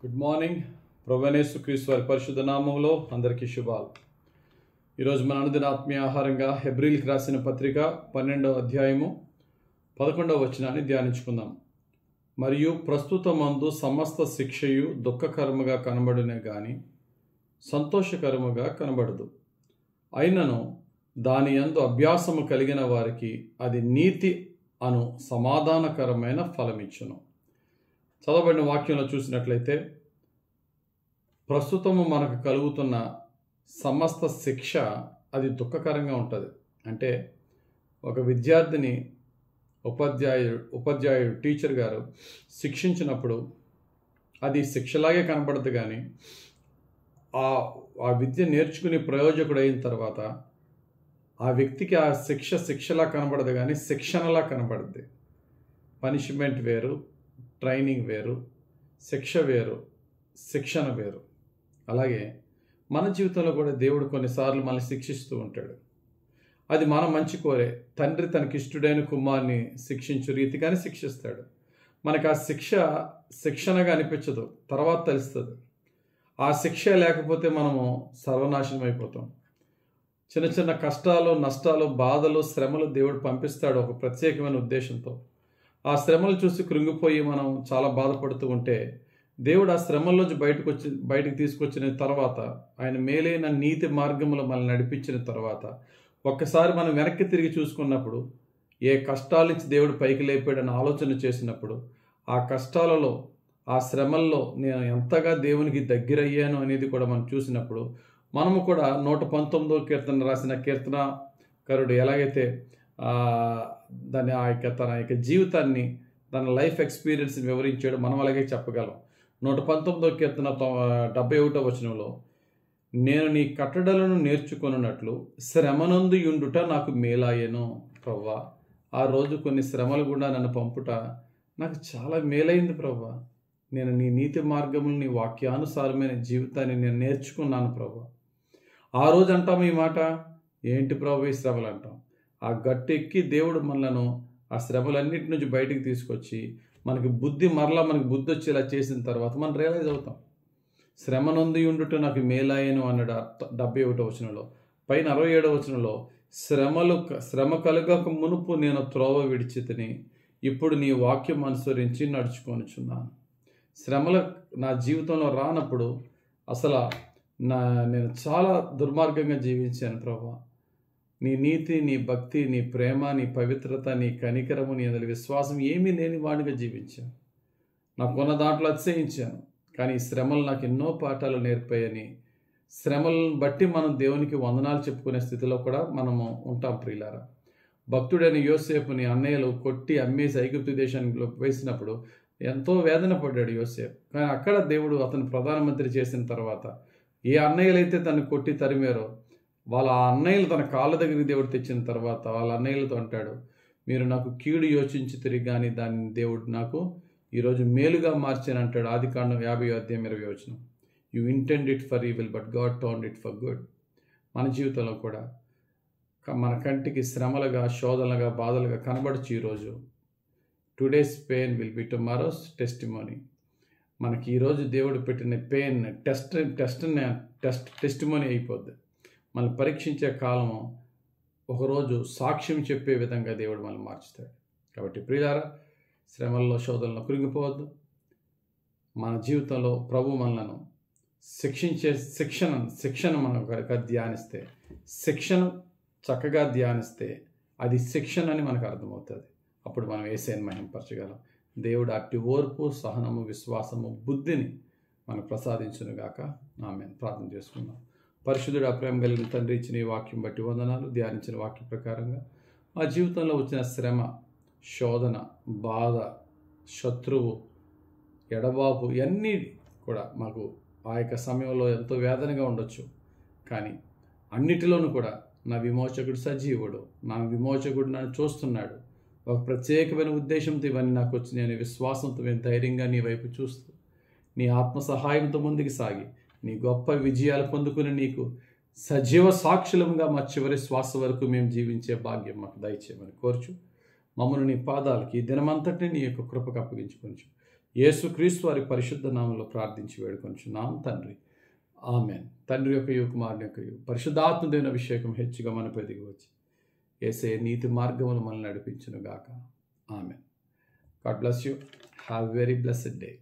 Good morning. ప్రభువైన యేసుక్రీస్తు వారి పరిశుద్ధ నామములో అందరికీ శుభాలు. ఈరోజు మన అనుదిన ఆత్మీయ ఆహారంగా హెబ్రీల్కి రాసిన పత్రిక 12వ అధ్యాయము 11వ వచనాన్ని ధ్యానించుకుందాం. మరియు ప్రస్తుతమందు సమస్త శిక్షయు దుఃఖకరముగా కనబడునే గాని సంతోషకరముగా కనబడదు. అయినను దాని యందు అభ్యాసము కలిగిన వారికి అది నీతి అను సమాధానకరమైన ఫలమిచ్చును. చదవబడిన వాక్యంలో చూసినట్లయితే ప్రస్తుతము మనకు కలుగుతున్న సమస్త శిక్ష అది దుఃఖకరంగా ఉంటుంది. అంటే ఒక విద్యార్థిని ఉపాధ్యాయుడు టీచర్ గారు శిక్షించినప్పుడు అది శిక్షలాగే కనపడదు, కానీ ఆ విద్య నేర్చుకుని ప్రయోజకుడు అయిన తర్వాత ఆ వ్యక్తికి ఆ శిక్షలా కనబడదు, కానీ శిక్షణలా కనబడుద్ది. పనిష్మెంట్ వేరు, ట్రైనింగ్ వేరు, శిక్ష వేరు, శిక్షణ వేరు. అలాగే మన జీవితంలో కూడా దేవుడు కొన్నిసార్లు మనల్ని శిక్షిస్తూ ఉంటాడు. అది మన మంచి కోరే. తండ్రి తనకిష్టుడైన కుమారుని శిక్షించు రీతిగానే శిక్షిస్తాడు. మనకు ఆ శిక్షణగా అనిపించదు, తర్వాత తెలుస్తుంది. ఆ శిక్ష లేకపోతే మనము సర్వనాశనం అయిపోతాం. చిన్న చిన్న కష్టాలు, నష్టాలు, బాధలు, శ్రమలు దేవుడు పంపిస్తాడు ఒక ప్రత్యేకమైన ఉద్దేశంతో. ఆ శ్రమలు చూసి కృంగిపోయి మనం చాలా బాధపడుతూ ఉంటే దేవుడు ఆ శ్రమల్లోంచి బయటకు తీసుకొచ్చిన తర్వాత, ఆయన మేలైన నీతి మార్గంలో మనల్ని నడిపించిన తర్వాత, ఒక్కసారి మనం వెనక్కి తిరిగి చూసుకున్నప్పుడు ఏ కష్టాల నుంచి దేవుడు పైకి లేపాడని ఆలోచన చేసినప్పుడు, ఆ కష్టాలలో, ఆ శ్రమల్లో నేను ఎంతగా దేవునికి దగ్గరయ్యాను అనేది కూడా మనం చూసినప్పుడు, మనము కూడా 119వ కీర్తన రాసిన కీర్తనకారుడు ఎలాగైతే తన యొక్క జీవితాన్ని, తన లైఫ్ ఎక్స్పీరియన్స్ని వివరించాడు, మనం అలాగే చెప్పగలం. 119వ కీర్తన 71వ వచనంలో, నేను నీ కట్టడలను నేర్చుకొనున్నట్లు శ్రమనందు యుండుట నాకు మేలాయను. ప్రవ్వా, ఆ రోజు కొన్ని శ్రమలు కూడా నన్ను పంపుట నాకు చాలా మేలైంది ప్రవ్వా. నేను నీ నీతి మార్గములు, నీ వాక్యానుసారమైన జీవితాన్ని నేను నేర్చుకున్నాను ప్రవ్వా. ఆ రోజు అంటాం ఈ మాట, ఏంటి ప్రభు ఈ శ్రమలు అంటాం. ఆ గట్టు ఎక్కి దేవుడు మనలను ఆ శ్రమలన్నిటి నుంచి బయటికి తీసుకొచ్చి మనకి మనకి బుద్ధి వచ్చేలా చేసిన తర్వాత మనం రియలైజ్ అవుతాం. శ్రమ నొంది ఉండుట నాకు మేలాయను అన్నాడు 71వ వచనంలో. పైన 67వ వచనంలో, శ్రమ కలుగక మునుపు నేను త్రోవ విడిచితిని, ఇప్పుడు నీ వాక్యం అనుసరించి నడుచుకొనుచున్నాను. శ్రమలు నా జీవితంలో రానప్పుడు అసలు నేను చాలా దుర్మార్గంగా జీవించాను ప్రభా. నీ నీతి, నీ భక్తి, నీ ప్రేమ, నీ పవిత్రత, నీ కనికరము, నీ అందరి విశ్వాసం ఏమీ లేని వాడిగా జీవించాను. నాకున్న దాంట్లో అతిశయించాను. కానీ ఈ శ్రమలు నాకు ఎన్నో పాఠాలు నేర్పాయని, శ్రమలను బట్టి మనం దేవునికి వందనాలు చెప్పుకునే స్థితిలో కూడా మనము ఉంటాం ప్రియులారా. భక్తుడైన యోసేపుని అన్నయ్యలు కొట్టి అమ్మేసి ఐగుప్తు దేశానికి వేసినప్పుడు ఎంతో వేదన పడ్డాడు యోసేపు. కానీ అక్కడ దేవుడు అతను ప్రధానమంత్రి చేసిన తర్వాత, ఏ అన్నయ్యలైతే తను కొట్టి తరిమారో వాళ్ళ అన్నయ్యలు తన కాళ్ళ దగ్గరికి దేవుడు తెచ్చిన తర్వాత వాళ్ళ అన్నయ్యలతో అంటాడు, మీరు నాకు కీడు యోచించితిరి, కానీ దాన్ని దేవుడు నాకు ఈరోజు మేలుగా మార్చాను అంటాడు. ఆదికాండం 50వ అధ్యాయం 20వ వచనం. You intend it for evil but God turned it for good. మన జీవితంలో కూడా మన కంటికి శ్రమలుగా, శోధనలుగా, బాధలుగా కనబడచ్చు ఈరోజు. Today's pain will be tomorrow's testimony. మనకి ఈరోజు దేవుడు పెట్టిన పెయిన్ టెస్టిమోనీ అయిపోద్ది. మనల్ని పరీక్షించే కాలము ఒకరోజు సాక్ష్యం చెప్పే విధంగా దేవుడు మనల్ని మార్చుతాడు. కాబట్టి ప్రియులారా, శ్రమల్లో, శోధనలో కృంగిపోవద్దు. మన జీవితంలో ప్రభు మనలను శిక్షించే శిక్షణ మనం కనుక ధ్యానిస్తే, శిక్షణ చక్కగా ధ్యానిస్తే అది శిక్షణ అని మనకు అర్థమవుతుంది. అప్పుడు మనం యేసయ్యను మహిమపరచగలం. దేవుడు అట్టి ఓర్పు, సహనము, విశ్వాసము, బుద్ధిని మనకు ప్రసాదించునుగాక. ఆమేన్. ప్రార్థన చేసుకుందాం. పరిశుద్ధుడు, ప్రేమ కలిగిన తండ్రి, ఇచ్చిన ఈ వాక్యం బట్టి వందనాలు. ధ్యానించిన వాక్యం ప్రకారంగా మా జీవితంలో వచ్చిన శ్రమ, శోధన, బాధ, శత్రువు, ఎడబాపు ఇవన్నీ కూడా మాకు ఆ యొక్క సమయంలో ఎంతో వేదనగా ఉండొచ్చు. కానీ అన్నిటిలోనూ కూడా నా విమోచకుడు సజీవుడు, నా విమోచకుడు నన్ను చూస్తున్నాడు, ఒక ప్రత్యేకమైన ఉద్దేశంతో ఇవన్నీ నాకు వచ్చినాయి అనే విశ్వాసంతో మేము ధైర్యంగా నీ వైపు చూస్తూ, నీ ఆత్మ సహాయంతో ముందుకు సాగి నీ గొప్ప విజయాలు పొందుకుని నీకు సజీవ సాక్షులంగా మా చివరి శ్వాస వరకు మేము జీవించే భాగ్యం మాకు దయచేయమని కోరుచు, మమ్మల్ని నీ పాదాలకి ఈ దినమంతటిని నీ యొక్క కృపకు అప్పగించుకొంచు. యేసుక్రీస్తు వారి పరిశుద్ధ నామంలో ప్రార్థించి వేడుకొంచున్నాం తండ్రి. ఆమెన్. తండ్రి యొక్క కుమారుని యొక్క పరిశుద్ధాత్మ దేవుని అభిషేకం హెచ్చుగా మనపై దిగి వచ్చి యేసే నీతి మార్గములు మనల్ని నడిపించును గాక. Amen. God bless you. Have very blessed day.